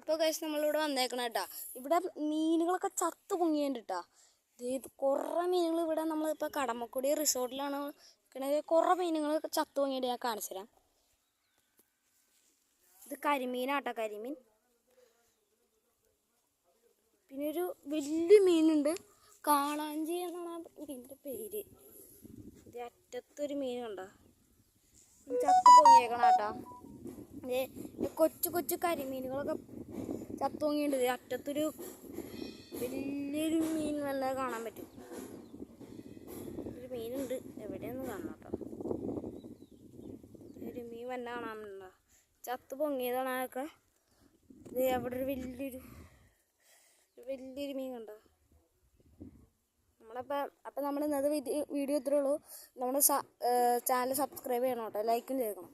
അപ്പോൾ ഗൈസ് നമ്മളിവിടെ വന്നേക്കണം കേട്ടോ. ഇവിടെ മീനുകളൊക്കെ ചത്തു പൊങ്ങിയുണ്ട് കേട്ടോ. ഇത് കുറേ മീനുകൾ ഇവിടെ നമ്മളിപ്പോൾ കടമക്കുടി റിസോർട്ടിലാണ് നിൽക്കണത്. കുറേ മീനുകളൊക്കെ ചത്തു പൊങ്ങിയിട്ട് ഞാൻ കാണിച്ചു തരാം. ഇത് കരിമീനാട്ടോ, കരിമീൻ. പിന്നെ ഒരു വലിയ മീനുണ്ട്, കാളാഞ്ചി എന്നാണ് ഇതിൻ്റെ പേര്. ഇത് അറ്റത്തൊരു മീനുണ്ടോ, ചത്തു പൊങ്ങിയേക്കണം കേട്ടോ. കൊച്ചു കൊച്ചു കരിമീനുകളൊക്കെ ചത്തു പൊങ്ങിയിട്ടുണ്ട്. അറ്റത്തൊരു വലിയൊരു മീൻ വല്ല കാണാൻ പറ്റും. ഒരു മീനുണ്ട്, എവിടെയൊന്നും കാണണം കേട്ടോ. ഒരു മീൻ വല്ല കാണാനുണ്ടോ, ചത്തു പൊങ്ങിയതാണ് അതൊക്കെ. ഇത് അവിടെ ഒരു വലിയൊരു മീൻ കണ്ടോ. അപ്പോൾ നമ്മൾ ഇന്നത്തെ വീഡിയോ ഇത്രേ ഉള്ളൂ. നമ്മുടെ ചാനൽ സബ്സ്ക്രൈബ് ചെയ്യണം കേട്ടോ, ലൈക്കും ചെയ്യണം.